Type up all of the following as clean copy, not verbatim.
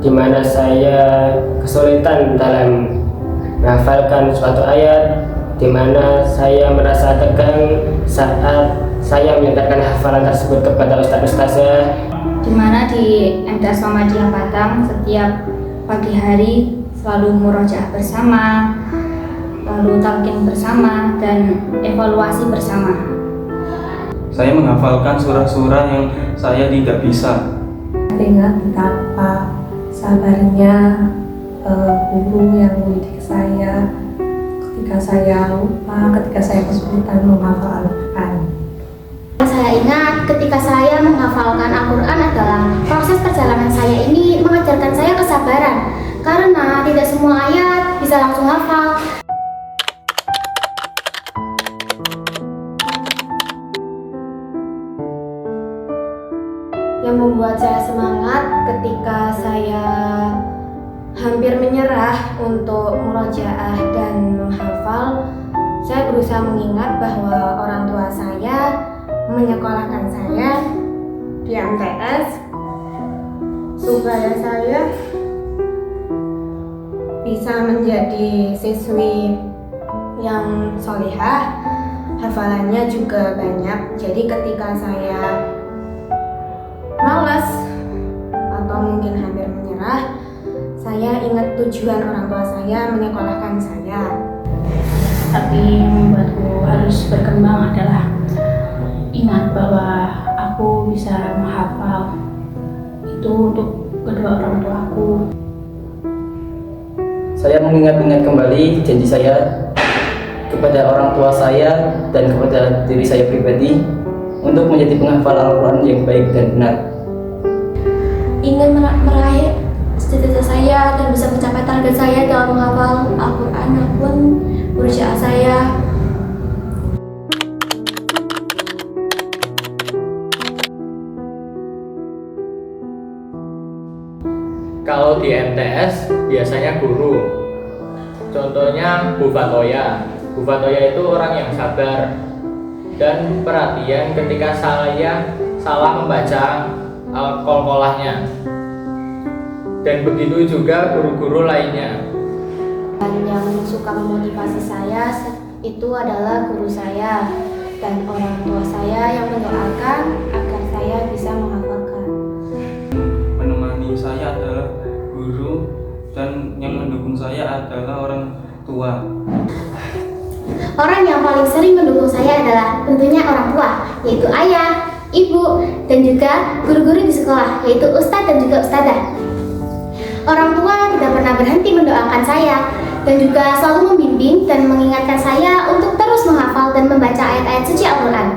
di mana saya kesulitan dalam menghafalkan suatu ayat, di mana saya merasa tegang saat saya menyandarkan hafalan tersebut kepada ustaz-ustazah. Di mana di MTS Muhammadiyah Batang setiap pagi hari selalu murojaah bersama, lalu talqin bersama, dan evaluasi bersama. Saya menghafalkan surah-surah yang saya tidak bisa. Ingat betapa sabarnya guru yang mendidik saya ketika saya lupa, ketika saya kesulitan menghafal Al-Quran. Saya ingat ketika saya menghafalkan Al-Quran adalah proses perjalanan saya ini mengajarkan saya kesabaran, karena tidak semua ayat bisa langsung hafal. Yang membuat saya semangat ketika saya hampir menyerah untuk murojaah dan menghafal, saya berusaha mengingat bahwa orang tua saya menyekolahkan saya di MTS supaya saya bisa menjadi siswi yang solihah, hafalannya juga banyak. Jadi ketika saya malas atau mungkin hampir menyerah, saya ingat tujuan orang tua saya menyekolahkan saya. Tapi yang membuatku harus berkembang adalah ingat bahwa aku bisa menghafal itu untuk kedua orang tuaku. Saya mengingat-ingat kembali janji saya kepada orang tua saya dan kepada diri saya pribadi untuk menjadi penghafal Al-Quran yang baik dan benar. Ingin meraih cita-cita saya dan bisa mencapai target saya dalam menghafal Al-Quran maupun murojaah saya. Kalau di MTS biasanya guru, contohnya Bu Fatoya. Bu Fatoya itu orang yang sabar dan perhatian ketika saya salah membaca Al-Qalqalahnya. Dan begitu juga guru-guru lainnya. Dan yang suka memotivasi saya itu adalah guru saya dan orang tua saya yang mendoakan agar saya bisa menghafalkan. Menemani saya adalah guru dan yang mendukung saya adalah orang tua. Orang yang paling sering mendukung saya adalah tentunya orang tua, yaitu ayah, ibu, dan juga guru-guru di sekolah, yaitu ustadz dan juga ustadzah. Orang tua tidak pernah berhenti mendoakan saya dan juga selalu membimbing dan mengingatkan saya untuk terus menghafal dan membaca ayat-ayat suci Al-Quran.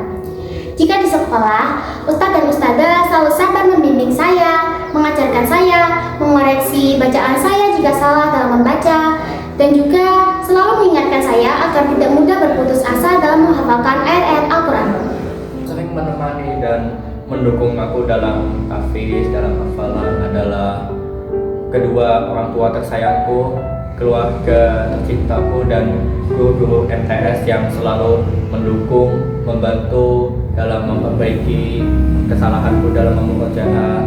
Jika di sekolah, ustadz dan ustadzah selalu sabar membimbing saya, mengajarkan saya, mengoreksi bacaan saya jika salah dalam membaca, dan juga selalu mengingatkan saya agar tidak mudah berputus asa dalam menghafalkan ayat-ayat Al-Quran. Sering menemani dan mendukung aku dalam tahfiz, dalam hafalan adalah kedua orang tua tersayangku, keluarga tercintaku, dan guru-guru MTS yang selalu mendukung, membantu dalam memperbaiki kesalahanku dalam memurojaah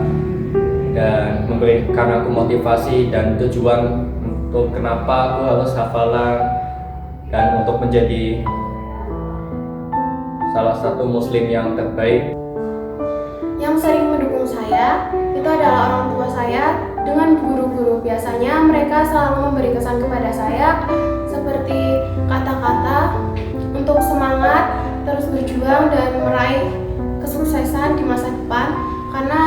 dan memberikan aku motivasi dan tujuan untuk kenapa aku harus hafalan dan untuk menjadi salah satu muslim yang terbaik. Yang sering mendukung saya itu adalah orang tua saya dengan guru-guru. Biasanya mereka selalu memberi kesan kepada saya seperti kata-kata untuk semangat, terus berjuang dan meraih kesuksesan di masa depan, karena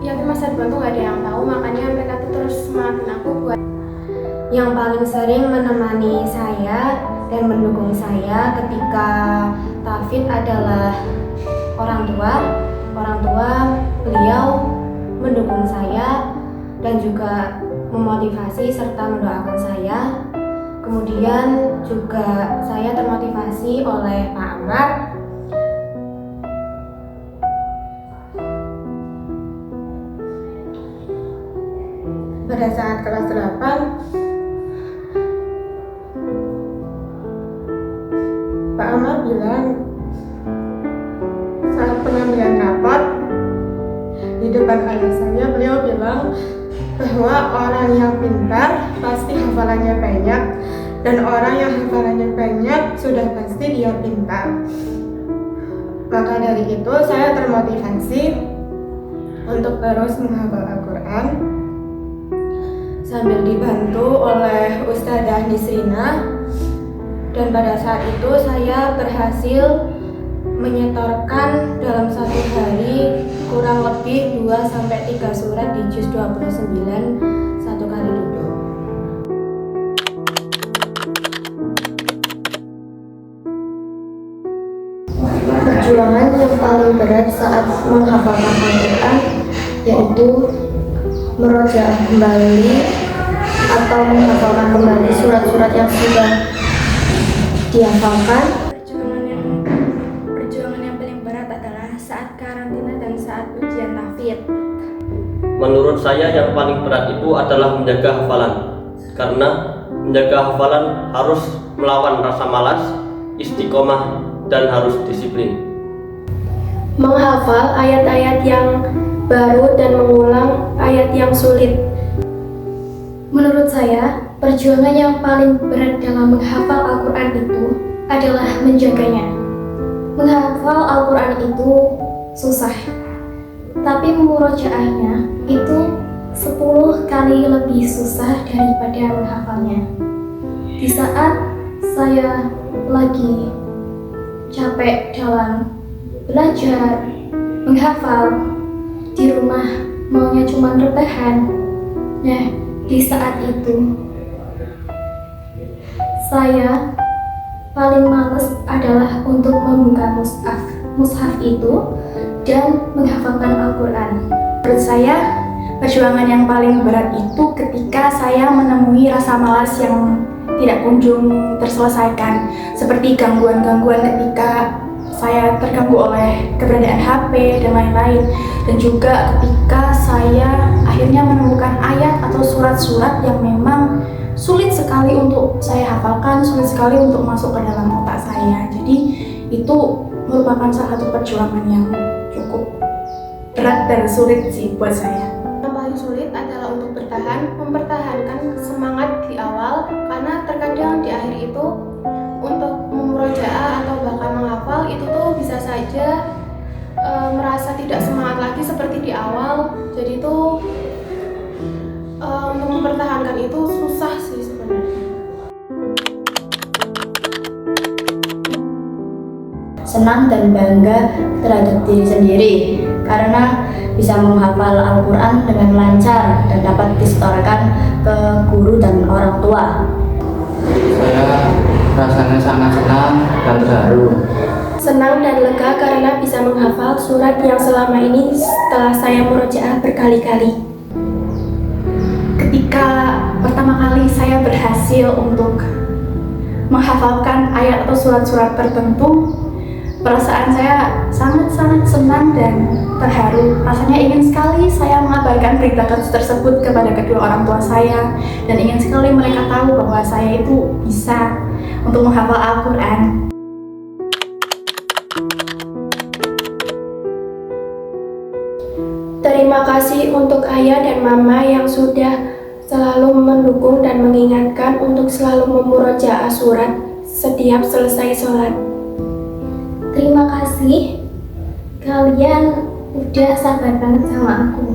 yang di masa depan tuh gak ada yang tahu, makanya mereka tuh terus semangatin aku buat. Yang paling sering menemani saya dan mendukung saya ketika tahfidz adalah orang tua. Orang tua beliau mendukung saya dan juga memotivasi serta mendoakan saya. Kemudian juga saya termotivasi oleh Pak Amar. Pada saat kelas 8, Pak Amar bilang saat pengambilan rapat di depan ayah saya, beliau bilang bahwa orang yang pintar pasti hafalannya banyak, dan orang yang hafalannya banyak sudah pasti dia pintar. Maka dari itu saya termotivasi untuk terus menghafal Al-Quran sambil dibantu oleh Ustadzah Nisrina, dan pada saat itu saya berhasil menyetorkan dalam satu hari kurang lebih 2-3 surat di juz 29 satu kali duduk. Perjuangan yang paling berat saat menghafalkan Al-Quran yaitu merojaah kembali atau menghafalkan kembali surat-surat yang sudah dihafalkan. Perjuangan yang paling berat adalah saat karantina dan saat ujian tahfidz. Menurut saya yang paling berat itu adalah menjaga hafalan, karena menjaga hafalan harus melawan rasa malas, istiqomah, dan harus disiplin. Menghafal ayat-ayat yang baru dan mengulang ayat yang sulit. Menurut saya, perjuangan yang paling berat dalam menghafal Al-Quran itu adalah menjaganya. Menghafal Al-Quran itu susah, tapi murojaahnya itu 10 kali lebih susah daripada menghafalnya. Di saat saya lagi capek dalam belajar, menghafal, di rumah maunya cuma rebahan. Nah, di saat itu saya paling males adalah untuk membuka mushaf itu dan menghafalkan Al-Quran. Menurut saya, perjuangan yang paling berat itu ketika saya menemui rasa malas yang tidak kunjung terselesaikan, seperti gangguan-gangguan ketika saya terganggu oleh keberadaan HP dan lain-lain, dan juga ketika saya akhirnya menemukan ayat atau surat-surat yang memang sulit sekali untuk saya hafalkan, sulit sekali untuk masuk ke dalam otak saya. Jadi itu merupakan salah satu perjuangan yang cukup berat dan sulit sih buat saya. Yang paling sulit adalah untuk mempertahankan semangat di awal, karena terkadang di akhir itu untuk memurojaah atau bahkan menghafal itu tuh bisa saja merasa tidak semangat lagi seperti di awal. Jadi tuh untuk mempertahankan itu susah sih sebenarnya. Senang dan bangga terhadap diri sendiri karena bisa menghafal Al-Quran dengan lancar dan dapat disetorkan ke guru dan orang tua. Saya rasanya sangat senang dan terharu. Senang dan lega karena bisa menghafal surat yang selama ini setelah saya murojaah berkali-kali. Ketika pertama kali saya berhasil untuk menghafalkan ayat atau surat-surat tertentu, perasaan saya sangat-sangat senang dan terharu. Rasanya ingin sekali saya mengabarkan berita tersebut kepada kedua orang tua saya, dan ingin sekali mereka tahu bahwa saya itu bisa untuk menghafal Al-Quran. Terima kasih untuk ayah dan mama yang sudah selalu mendukung dan mengingatkan untuk selalu memurojaah surat setiap selesai sholat. Terima kasih, kalian udah sabar banget sama aku.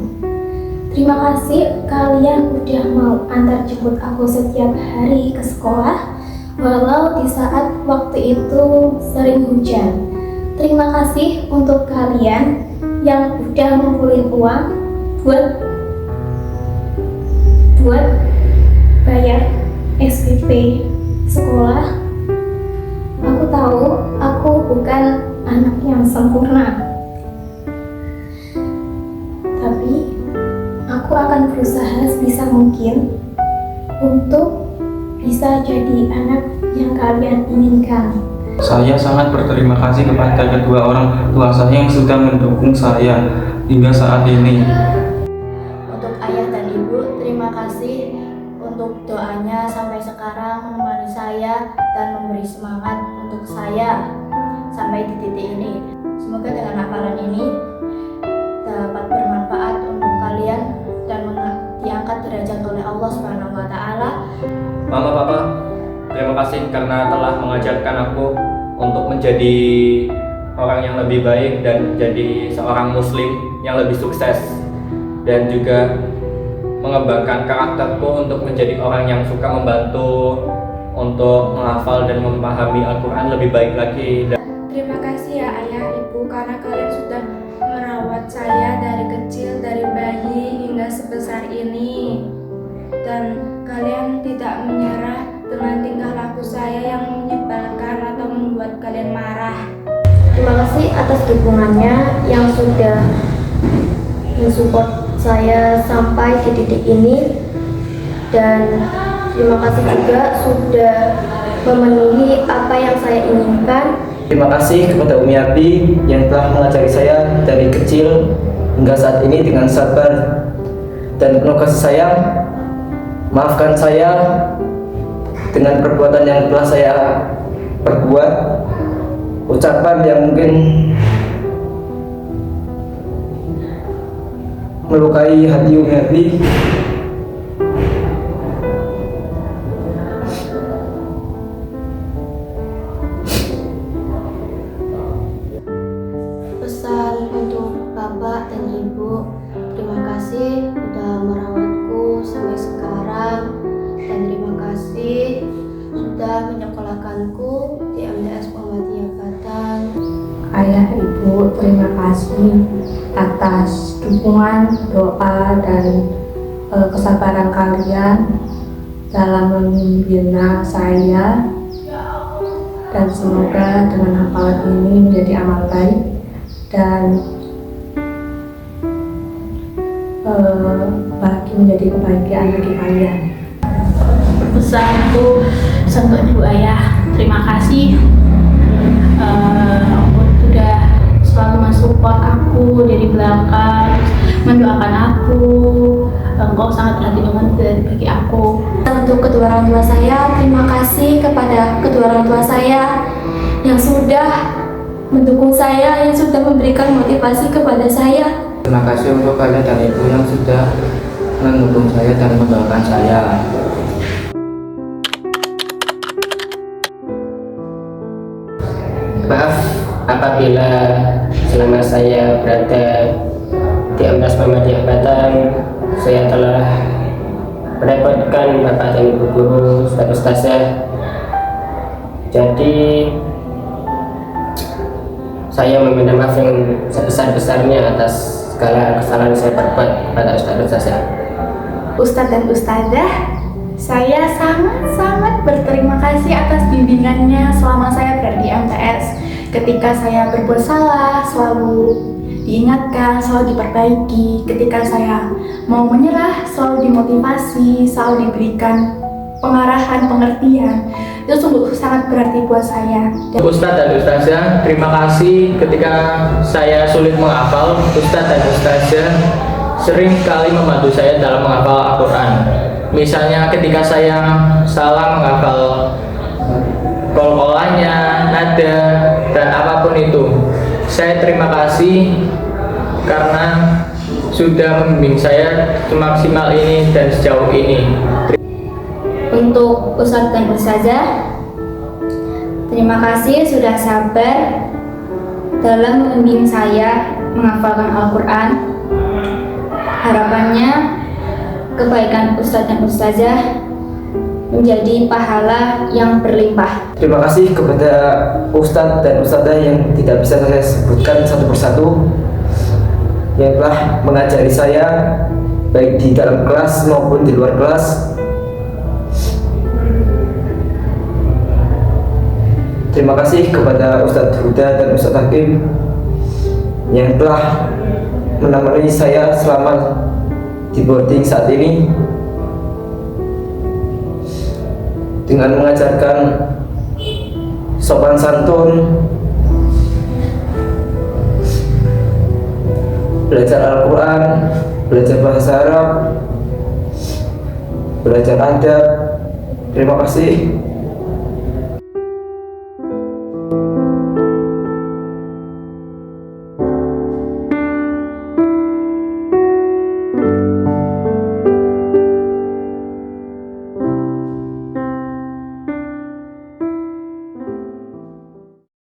Terima kasih kalian udah mau antar jemput aku setiap hari ke sekolah, walau di saat waktu itu sering hujan. Terima kasih untuk kalian yang udah ngumpulin uang buat bayar SPP sekolah. Aku tahu aku bukan anak yang sempurna, tapi aku akan berusaha sebisa mungkin untuk bisa jadi anak yang kalian inginkan. Saya sangat berterima kasih kepada kedua orang tua saya yang sudah mendukung saya hingga saat ini. Untuk ayah dan ibu, terima kasih untuk doanya sampai sekarang menemani saya dan memberi semangat untuk saya sampai di titik ini. Semoga dengan hafalan ini dapat bermanfaat untuk kalian dan diambil derajat oleh Allah Subhanahu wa taala. Mama, Papa, terima kasih karena telah mengajarkan aku untuk menjadi orang yang lebih baik dan menjadi seorang muslim yang lebih sukses, dan juga mengembangkan karakterku untuk menjadi orang yang suka membantu untuk menghafal dan memahami Al-Quran lebih baik lagi. Terima kasih ya Ayah, Ibu, karena kalian sudah merawat saya dari kecil, dari bayi hingga sebesar ini. Dan kalian tidak menyerah dengan tingkah laku saya yang menyebalkan atau membuat kalian marah. Terima kasih atas dukungannya yang sudah mensupport saya sampai di titik ini, dan terima kasih juga sudah memenuhi apa yang saya inginkan. Terima kasih kepada Umi Abi yang telah mengajari saya dari kecil hingga saat ini dengan sabar dan penuh kasih sayang. Maafkan saya dengan perbuatan yang telah saya perbuat, ucapan yang mungkin melukai hati Umi Abi. Pesan untuk Bapak dan Ibu, terima kasih sudah merawatku sampai sekarang, dan terima kasih sudah menyekolahkanku di MTS Muhammadiyah Batang. Ayah, Ibu, terima kasih atas dukungan, doa, dan kesabaran kalian dalam membina saya, dan semoga dengan hafalan ini menjadi amal baik dan menjadi kebahagiaan bagi kalian. Pesanku untuk Ibu Ayah, terima kasih sudah selalu mensupport aku dari belakang, mendoakan aku. Engkau sangat berarti banget bagi aku. Untuk kedua orang tua saya, terima kasih kepada kedua orang tua saya yang sudah mendukung saya, yang sudah memberikan motivasi kepada saya. Terima kasih untuk kalian dan Ibu yang sudah mendukung saya dan mendoakan saya. Maaf apabila selama saya berada di MTS Muhammadiyah Batang, saya telah merepotkan Bapak dan Ibu guru, Ustazah. Jadi saya meminta maaf yang sebesar-besarnya atas segala kesalahan yang saya perbuat kepada Ustazah. Ustadz dan Ustazah, saya sangat berterima kasih atas bimbingannya selama saya berada di MTS. Ketika saya berbuat salah, selalu diingatkan, selalu diperbaiki. Ketika saya mau menyerah, selalu dimotivasi, selalu diberikan pengarahan, pengertian. Itu sungguh sangat berarti buat saya. Ustadz dan Ustazah, terima kasih ketika saya sulit menghafal. Ustadz dan Ustazah sering kali membantu saya dalam menghafal Al-Quran. Misalnya ketika saya salah menghafal kol-kolannya, nada, dan apapun itu, saya terima kasih karena sudah membimbing saya semaksimal ini dan sejauh ini. Untuk Ustadz dan Ustazah, terima kasih sudah sabar dalam membimbing saya menghafalkan Al-Quran. Harapannya kebaikan Ustadz dan Ustazah menjadi pahala yang berlimpah. Terima kasih kepada Ustadz dan Ustazah yang tidak bisa saya sebutkan satu persatu, yang telah mengajari saya baik di dalam kelas maupun di luar kelas. Terima kasih kepada Ustadz Huda dan Ustadz Hakim yang telah menemani saya selama di boarding saat ini dengan mengajarkan sopan santun, belajar Al-Quran, belajar bahasa Arab, belajar adab. Terima kasih.